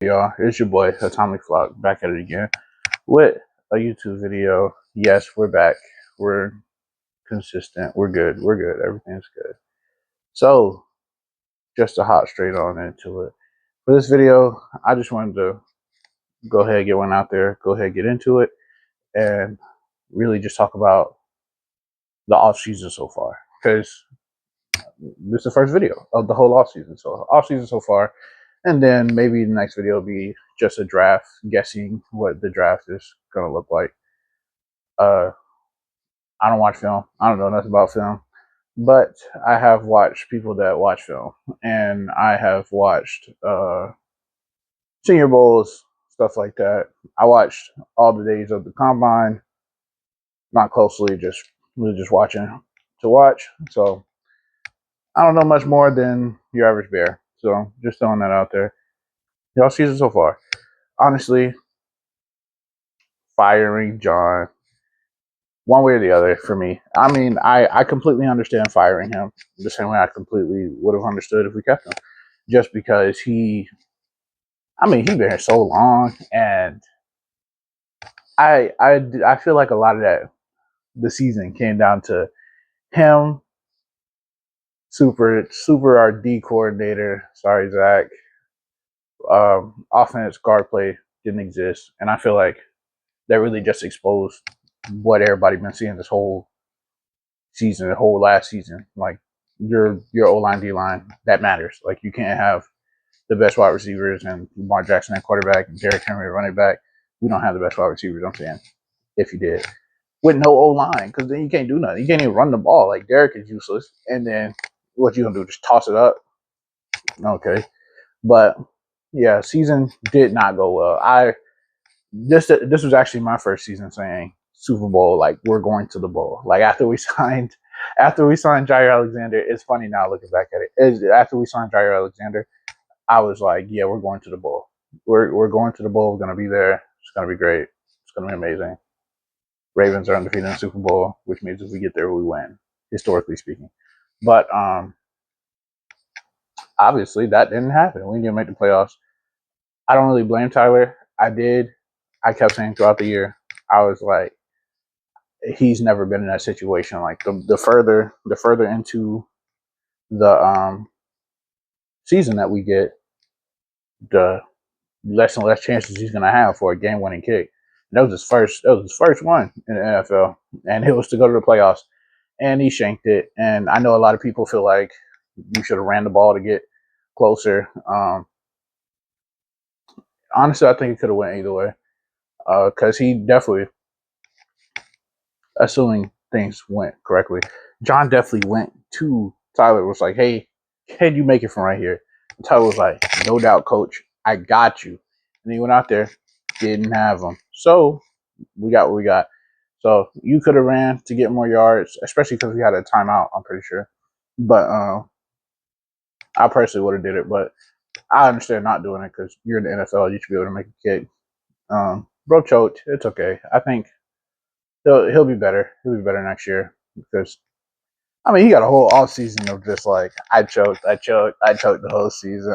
y'all? It's your boy Atomic Flock back at it again with a YouTube video. Yes, we're back. We're consistent. We're good. We're good. Everything's good. So, just to hop straight on into it. For this video, I just wanted to go ahead and get one out there, go ahead and get into it, and really just talk about the off season so far. Because this is the first video of the whole off season. So, off season so far. And then maybe the next video will be just a draft, guessing what the draft is going to look like. I don't watch film. I don't know nothing about film. But I have watched people that watch film. And I have watched Senior Bowls, stuff like that. I watched all the days of the Combine. Not closely, just really just watching to watch. So I don't know much more than your average bear. So just throwing that out there. Y'all season so far. Honestly, firing John, one way or the other for me. I mean, I completely understand firing him the same way I completely would have understood if we kept him. Just because he's been here so long, and I feel like a lot of that, the season came down to him, super our D coordinator. Sorry, Zach. Offense guard play didn't exist, and I feel like that really just exposed what everybody been seeing this whole season, the whole last season. Like your O-line, D-line, that matters. Like you can't have the best wide receivers and Lamar Jackson at quarterback and Derrick Henry at running back. We don't have the best wide receivers, I'm saying, if you did. With no O-line, because then you can't do nothing. You can't even run the ball. Like Derrick is useless. And then what you gonna do? Just toss it up? Okay. But yeah, season did not go well. This was actually my first season saying Super Bowl, like we're going to the bowl. Like after we signed Jair Alexander, it's funny now looking back at it. After we signed Jair Alexander, I was like, yeah, we're going to the bowl. We're going to the bowl. We're gonna be there. It's gonna be great. It's gonna be amazing. Ravens are undefeated in the Super Bowl, which means if we get there, we win, historically speaking. But obviously that didn't happen. We didn't make the playoffs. I don't really blame Tyler. I kept saying throughout the year, I was like, he's never been in that situation. Like the further into the season that we get, the less and less chances he's gonna have for a game-winning kick. And that was his first one in the NFL, and it was to go to the playoffs. And he shanked it. And I know a lot of people feel like you should have ran the ball to get closer. Honestly, I think it could have went either way, because he definitely, assuming things went correctly, John definitely went to Tyler, was like, hey, can you make it from right here? And Tyler was like, no doubt, coach, I got you. And he went out there, didn't have him. So we got what we got. So you could have ran to get more yards, especially because we had a timeout, I'm pretty sure. But I personally would have did it, but I understand not doing it because you're in the NFL. You should be able to make a kick. Bro choked. It's okay. I think he'll be better. He'll be better next year because he got a whole off season of just like I choked the whole season.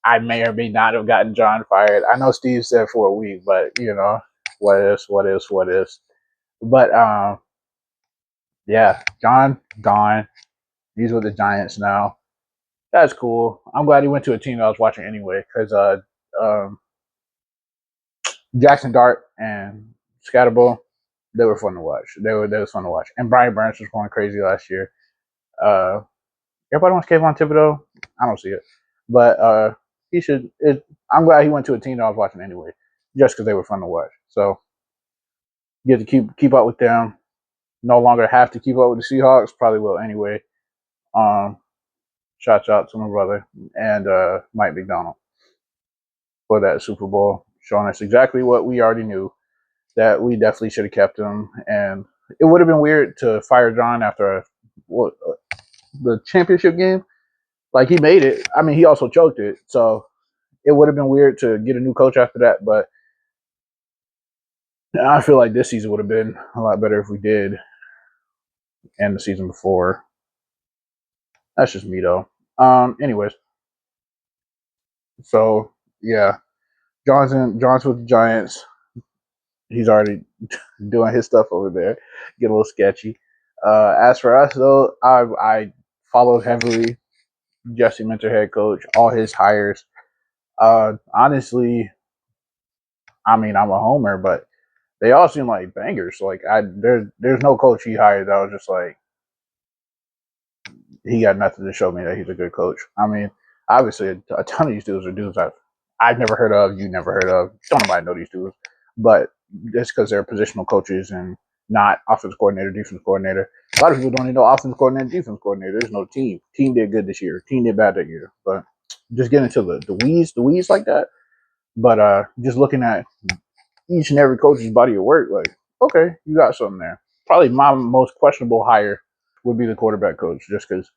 I may or may not have gotten John fired. I know Steve said for a week, but what is. But yeah, John gone. He's with the Giants now. That's cool. I'm glad he went to a team that I was watching anyway, because Jackson Dart and Scatterbo, they were fun to watch. They was fun to watch. And Brian Burns was going crazy last year. Everybody wants Kayvon Thibodeau. I don't see it, but he should. I'm glad he went to a team that I was watching anyway, just because they were fun to watch. So get to keep up with them. No longer have to keep up with the Seahawks. Probably will anyway. Shout out to my brother and Mike McDonald for that Super Bowl, showing us exactly what we already knew, that we definitely should have kept him. And it would have been weird to fire John after the championship game. Like, he made it. He also choked it. So it would have been weird to get a new coach after that. But I feel like this season would have been a lot better if we did, and the season before. That's just me, though. Anyways. So, yeah. John's with the Giants. He's already doing his stuff over there. Get a little sketchy. As for us though, I followed heavily Jesse Minter, head coach, all his hires. Honestly, I mean I'm a homer, but they all seem like bangers. Like there's no coach he hired that was just like he got nothing to show me that he's a good coach. I mean, obviously a ton of these dudes are dudes I've never heard of, you never heard of. Don't nobody know these dudes, but it's because they're positional coaches and not offense coordinator, defense coordinator. A lot of people don't even know offense coordinator, defense coordinator. There's no team. Team did good this year. Team did bad that year. But just getting into the weeds like that. But just looking at each and every coach's body of work, like, okay, you got something there. Probably my most questionable hire would be the quarterback coach, just because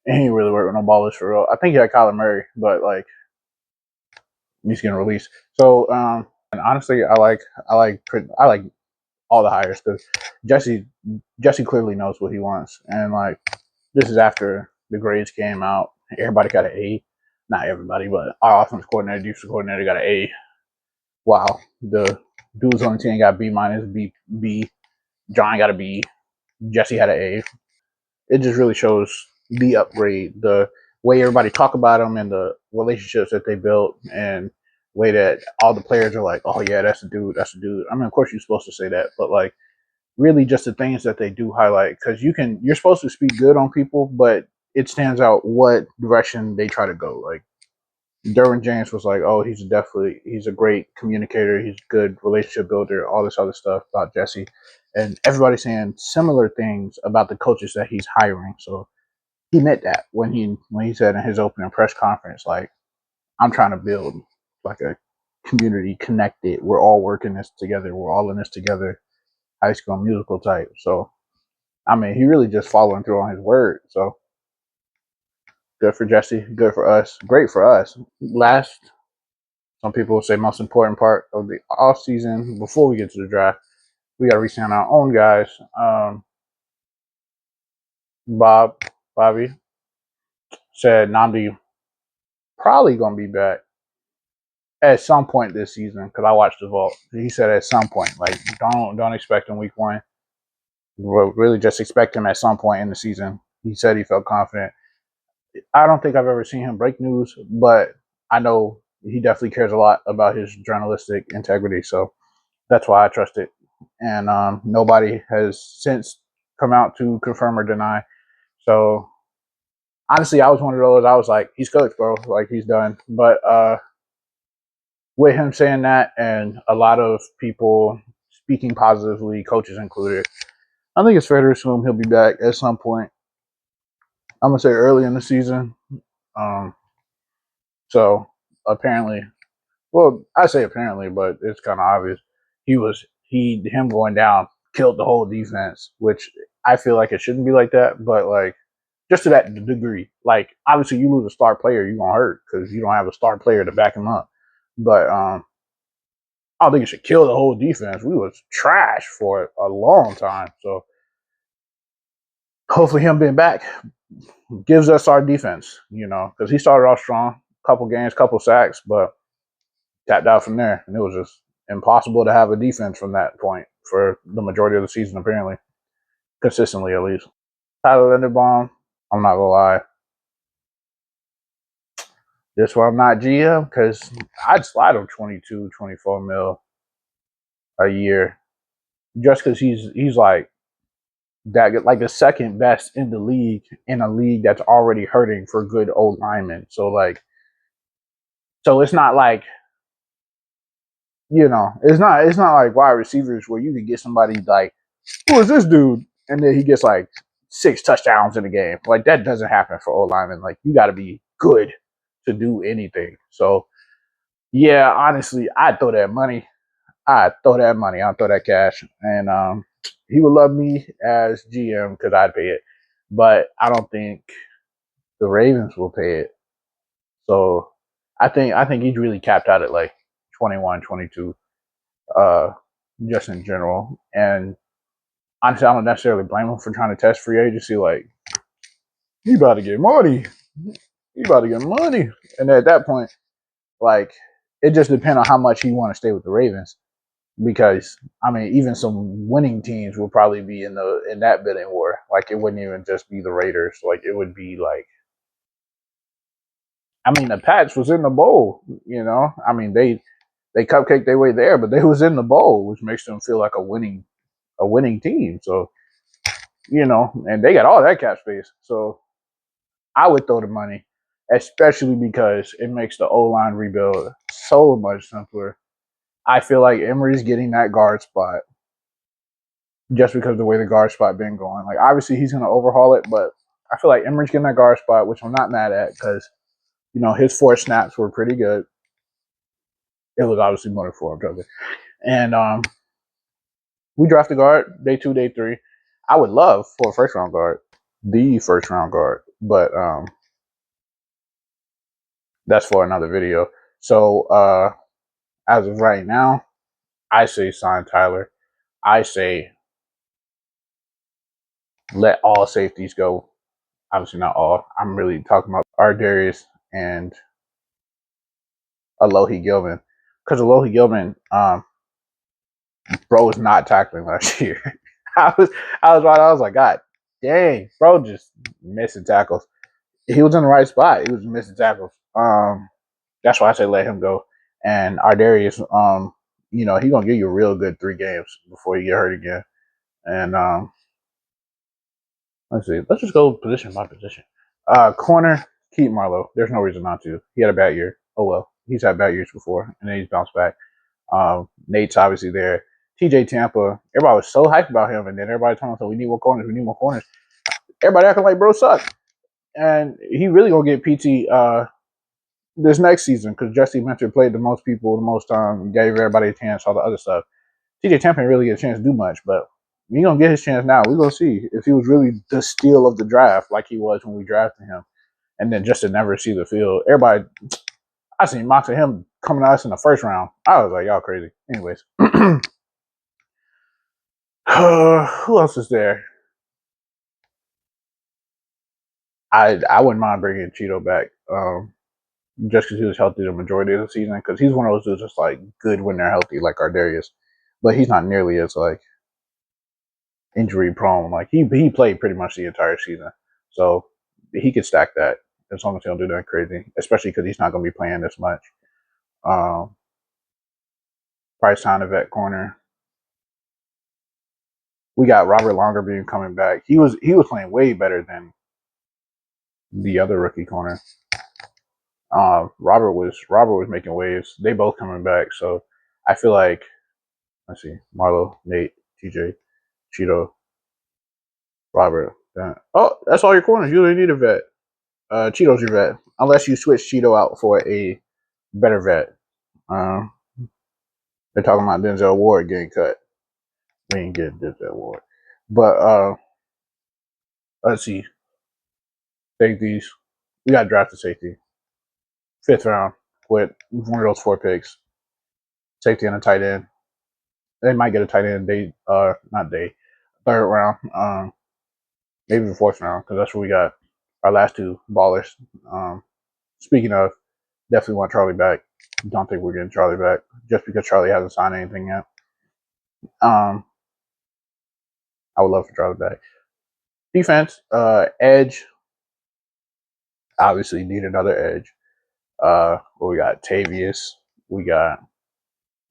he ain't really work with no ballers for real. I think he had Kyler Murray, but like he's getting released. So and honestly, I like all the hires because Jesse clearly knows what he wants, and like this is after the grades came out. Everybody got an A. Not everybody, but our offensive coordinator, defensive coordinator got an A. Wow, the dudes on the team got B minus, B. John got a B. Jesse had an A. It just really shows the upgrade, the way everybody talk about them, and the relationships that they built, and way that all the players are like, oh yeah, that's a dude, that's a dude. I mean, of course you're supposed to say that, but like really just the things that they do highlight, because you're supposed to speak good on people, but it stands out what direction they try to go. Like Derwin James was like, oh, he's a great communicator, he's a good relationship builder, all this other stuff about Jesse, and everybody's saying similar things about the coaches that he's hiring. So he meant that when he said in his opening press conference, like, I'm trying to build like a community connected. We're all working this together. We're all in this together. High School Musical type. So I mean, he really just following through on his word. So good for Jesse. Good for us. Great for us. Last, some people would say most important part of the off season before we get to the draft, we got to re-sign our own guys. Bobby said Namdi probably gonna be back at some point this season because I watched the vault. He said at some point, like don't expect him week 1. Really just expect him at some point in the season. He said he felt confident. I don't think I've ever seen him break news, but I know he definitely cares a lot about his journalistic integrity. So that's why I trust it. And nobody has since come out to confirm or deny. So honestly, I was one of those. I was like, he's coach, bro. Like he's done. But with him saying that and a lot of people speaking positively, coaches included, I think it's fair to assume he'll be back at some point. I'm gonna say early in the season. Um, so apparently, well, I say apparently, but it's kind of obvious. Him going down killed the whole defense, which I feel like it shouldn't be like that, but like just to that degree. Like obviously, you lose a star player, you're gonna hurt because you don't have a star player to back him up. But I don't think it should kill the whole defense. We was trash for a long time, so hopefully him being back gives us our defense. Because he started off strong, couple games, couple sacks, but tapped out from there, and it was just impossible to have a defense from that point for the majority of the season, apparently, consistently at least. Tyler Linderbaum, I'm not gonna lie, this one I'm not GM because I'd slide him 22, 24 mil a year just because he's like that, like the second best in the league in a league that's already hurting for good old linemen. So it's not like it's not like wide receivers where you can get somebody like, who is this dude? And then he gets like 6 touchdowns in a game. Like that doesn't happen for old linemen. Like you got to be good to do anything. So yeah, honestly, I'd throw that money. I'd throw that cash, and he would love me as GM because I'd pay it. But I don't think the Ravens will pay it. So I think he's really capped out at like 21, 22, uh, just in general. And honestly, I don't necessarily blame him for trying to test free agency. Like, he about to get money. He about to get money. And at that point, like, it just depends on how much he want to stay with the Ravens. Because I mean, even some winning teams will probably be in that bidding war. Like it wouldn't even just be the Raiders. Like it would be like, I mean, the Pats was in the bowl. You know, I mean they cupcaked their way there, but they was in the bowl, which makes them feel like a winning team. So you know, and they got all that cap space. So I would throw the money, especially because it makes the O line rebuild so much simpler. I feel like Emery's getting that guard spot just because of the way the guard spot been going. Like obviously he's gonna overhaul it, but I feel like Emery's getting that guard spot, which I'm not mad at because you know his 4 snaps were pretty good. It was obviously more than 4, I'm joking. And we drafted guard day 2, day 3. I would love for a first round guard, the first round guard, but that's for another video. So as of right now, I say sign Tyler. I say let all safeties go. Obviously not all. I'm really talking about Ardarius and Alohi Gilman. Because Alohi Gilman, bro was not tackling last year. I was like, God dang, bro just missing tackles. He was in the right spot. He was missing tackles. That's why I say let him go. And Ardarius, you know, he's gonna give you a real good 3 games before you get hurt again. And let's see. Let's just go position by position. Corner, keep Marlowe. There's no reason not to. He had a bad year. Oh well. He's had bad years before, and then he's bounced back. Nate's obviously there. TJ Tampa, everybody was so hyped about him, and then everybody told him, so we need more corners, we need more corners. Everybody acting like bro sucked. And he really gonna get PT this next season because Jesse Mentor played the most people the most time, gave everybody a chance, all the other stuff. TJ Tampa didn't really get a chance to do much, but he's gonna get his chance now. We're gonna see if he was really the steal of the draft like he was when we drafted him. And then just to never see the field. Everybody, I seen mocks of him coming at us in the first round. I was like, y'all crazy. Anyways. Who else is there? I wouldn't mind bringing Cheeto back, just because he was healthy the majority of the season. Because he's one of those dudes that's like good when they're healthy, like Ardarius, but he's not nearly as like injury prone. Like he played pretty much the entire season, so he could stack that as long as he don't do that crazy. Especially because he's not going to be playing this much. Price time of vet corner. We got Robert Longerbeam coming back. He was playing way better than the other rookie corner. Robert was making waves. They both coming back, so I feel like let's see, Marlo, Nate, TJ, Cheeto, Robert. Oh, that's all your corners. You don't need a vet. Cheeto's your vet, unless you switch Cheeto out for a better vet. They're talking about Denzel Ward getting cut. We ain't getting Denzel Ward, but let's see, safeties. We got drafted safety, 5th round with one of those 4 picks. Safety and a tight end. They might get a tight end. Not 3rd round. Maybe the 4th round because that's where we got our last 2 ballers. Speaking of, definitely want Charlie back. Don't think we're getting Charlie back just because Charlie hasn't signed anything yet. I would love for Charlie back. Defense, edge. Obviously need another edge. We got Tavius. We got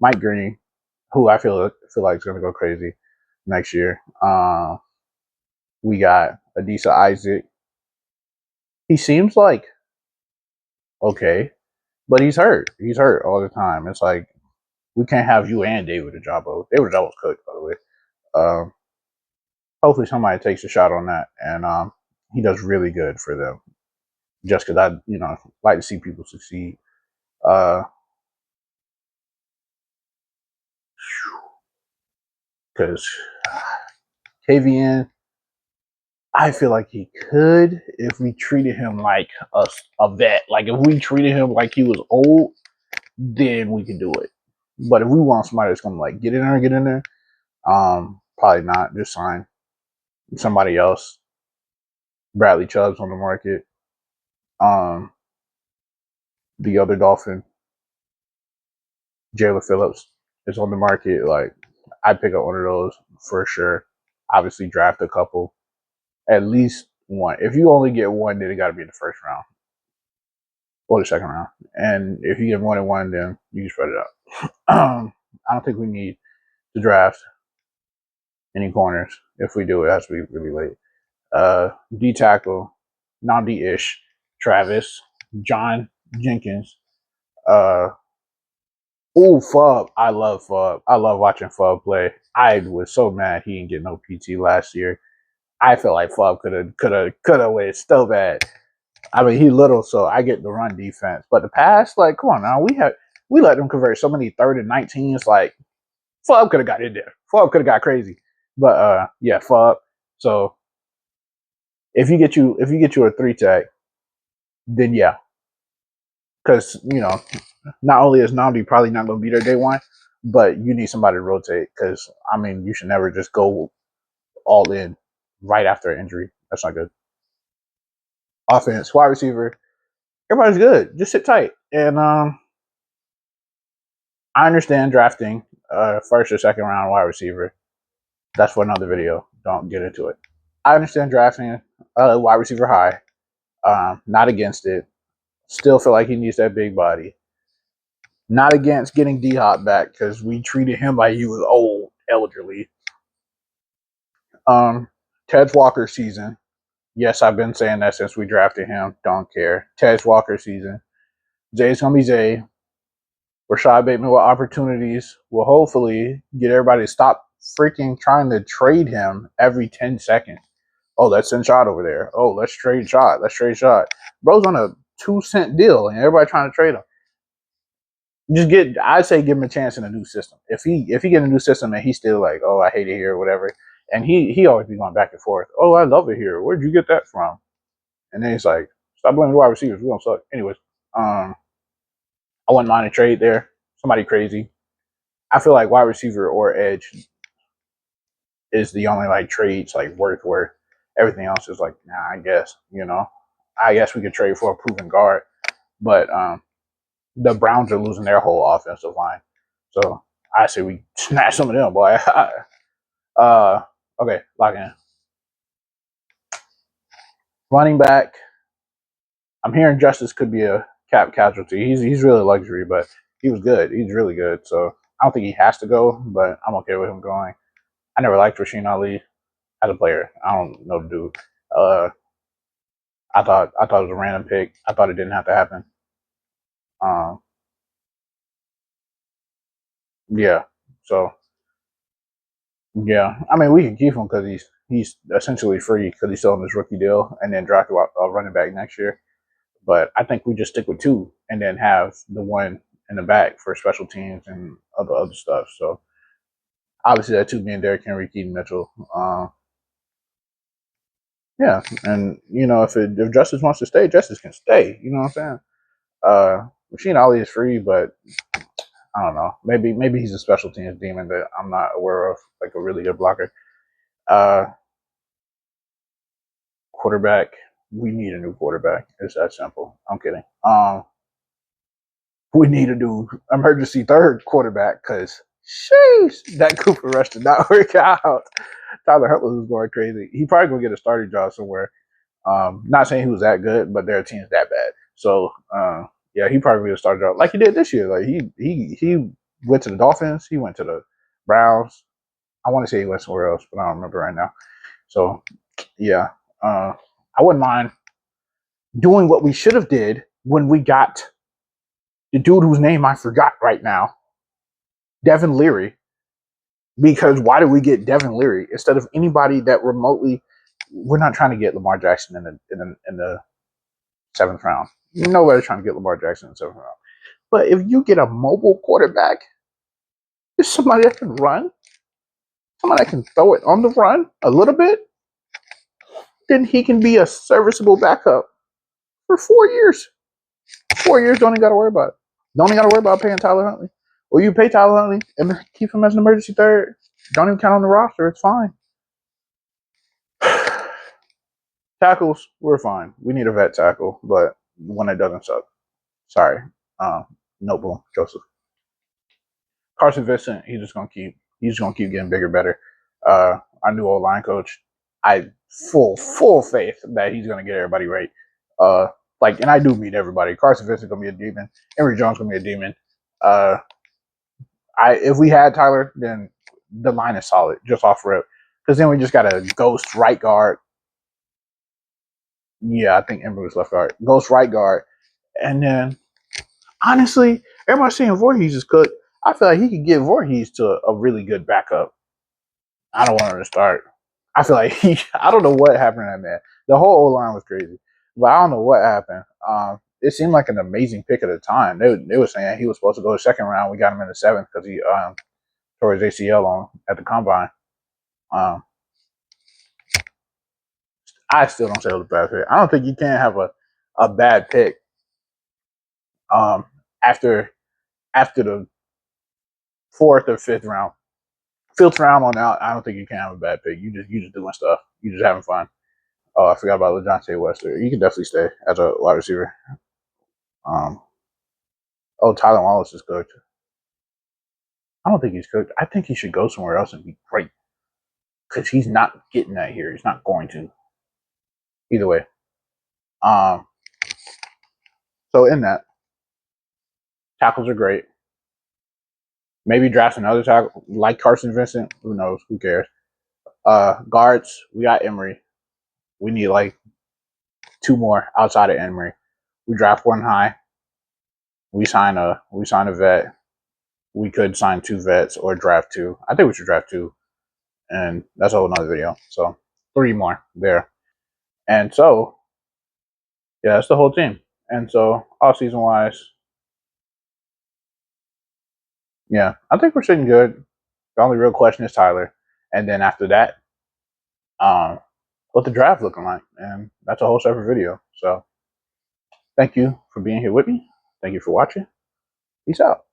Mike Green, who I feel like is going to go crazy next year. We got Adisa Isaac. He seems like okay, but he's hurt. He's hurt all the time. It's like we can't have you and David Ajabo. David Ajabo's cooked, by the way. Hopefully somebody takes a shot on that, and he does really good for them. Just because I, like to see people succeed. Because KVN, I feel like he could if we treated him like a vet. Like if we treated him like he was old, then we can do it. But if we want somebody that's gonna like get in there, probably not. Just sign somebody else. Bradley Chubb's on the market. The other Dolphin. Jalen Phillips is on the market. Like, I'd pick up one of those for sure. Obviously, draft a couple, at least one. If you only get one, then it got to be in the first round or the second round. And if you get more than one, then you can spread it out. I don't think we need to draft any corners. If we do, it has to be really late. D tackle, non D ish, Travis, John Jenkins. Fub. I love Fub. I love watching Fub play. I was so mad he didn't get no PT last year. I feel like Fub could have went so bad. I mean, he little, so I get the run defense, but the pass, like, come on now, we let them convert so many 3rd and 19s. Like, Fub could have got in there. Fub could have got crazy, but yeah, Fub. So if you get you a 3 tag, then yeah, because not only is Namdi probably not going to be there day one, but you need somebody to rotate. Because I mean, you should never just go all in right after an injury. That's not good. Offense, wide receiver, everybody's good. Just sit tight. And I understand drafting first or second round wide receiver. That's for another video. Don't get into it. I understand drafting wide receiver high. Not against it. Still feel like he needs that big body. Not against getting D-Hop back because we treated him like he was old, elderly. Ted Walker season. Yes, I've been saying that since we drafted him. Don't care. Ted Walker season. Zay's gonna be Zay. Rashad Bateman with opportunities will hopefully get everybody to stop freaking trying to trade him every 10 seconds. Oh, let's send Shot over there. Oh, let's trade Shot. Let's trade Shot. Bro's on a 2-cent deal and everybody trying to trade him. I'd say give him a chance in a new system. If he get a new system and he's still like, oh, I hate it here or whatever, and he always be going back and forth. Oh, I love it here. Where'd you get that from? And then he's like, stop blaming the wide receivers. We don't suck. Anyways, I wouldn't mind a trade there. Somebody crazy. I feel like wide receiver or edge is the only like trades like worth. Everything else is like, nah, I guess, I guess we could trade for a proven guard. But the Browns are losing their whole offensive line. So I say we snatch some of them, boy. Okay, lock in. Running back. I'm hearing Justice could be a cap casualty. He's really luxury, but he was good. He's really good. So I don't think he has to go, but I'm okay with him going. I never liked Rasheen Ali as a player. I don't know the dude. I thought it was a random pick. I thought it didn't have to happen. Yeah. So yeah, I mean we can keep him because he's essentially free because he's still on his rookie deal, and then draft a running back next year. But I think we just stick with 2 and then have the one in the back for special teams and other stuff. So obviously that 2 being Derrick Henry, Keaton Mitchell. Yeah, and if Justice wants to stay, Justice can stay. You know what I'm saying? Rasheen Ali is free, but I don't know. Maybe he's a special teams demon that I'm not aware of, like a really good blocker. Quarterback. We need a new quarterback. It's that simple. I'm kidding. We need a new emergency 3rd quarterback because sheesh, that Cooper Rush did not work out. Tyler Huntley was going crazy. He probably gonna get a starting job somewhere. Not saying he was that good, but their team's that bad. So yeah, he probably would start out like he did this year. Like he went to the Dolphins, he went to the Browns. I want to say he went somewhere else, but I don't remember right now. So yeah, I wouldn't mind doing what we should have did when we got the dude whose name I forgot right now, Devin Leary. Because why did we get Devin Leary instead of anybody that remotely? We're not trying to get Lamar Jackson in the 7th round. Nobody's trying to get Lamar Jackson in the 7th round. But if you get a mobile quarterback, there's somebody that can run, somebody that can throw it on the run a little bit, then he can be a serviceable backup for 4 years. 4 years, don't even got to worry about it. Don't even got to worry about paying Tyler Huntley. Or you pay Tyler Huntley and keep him as an emergency 3rd. Don't even count on the roster. It's fine. Tackles, we're fine. We need a vet tackle, but one that doesn't suck. Sorry. No boom, Joseph. Carson Vincent, he's just gonna keep getting bigger, better. Our new old line coach, I full faith that he's gonna get everybody right. And I do mean everybody. Carson Vincent gonna be a demon. Emory Jones gonna be a demon. Uh, if we had Tyler, then the line is solid just off rip. Because then we just got a ghost right guard. Yeah, I think Emory was left guard. Ghost right guard, and then honestly, everybody's saying Voorhees is cooked. I feel like he could give Voorhees to a really good backup. I don't want him to start. I feel like I don't know what happened to that man. The whole O line was crazy, but I don't know what happened. It seemed like an amazing pick at the time. They were saying he was supposed to go the second round. We got him in the seventh because he tore his ACL on at the combine. Um, I still don't say it was a bad pick. I don't think you can have a bad pick um, after the fourth or fifth round. Fifth round on out, I don't think you can have a bad pick. You just doing stuff. You just having fun. Oh, I forgot about LeJohntay Wester. You can definitely stay as a wide receiver. Um, Tyler Wallace is cooked. I don't think he's cooked. I think he should go somewhere else and be great because he's not getting that here. He's not going to. Either way. Um, so in that, tackles are great. Maybe draft another tackle like Carson Vincent. Who knows? Who cares? Guards, we got Emory. We need like two more outside of Emory. We draft one high. We sign a vet. We could sign two vets or draft two. I think we should draft two, and that's a whole nother video. So three more there, and so yeah, that's the whole team. And so off season wise, yeah, I think we're sitting good. The only real question is Tyler, and then after that, what the draft looking like, and that's a whole separate video. So thank you for being here with me. Thank you for watching. Peace out.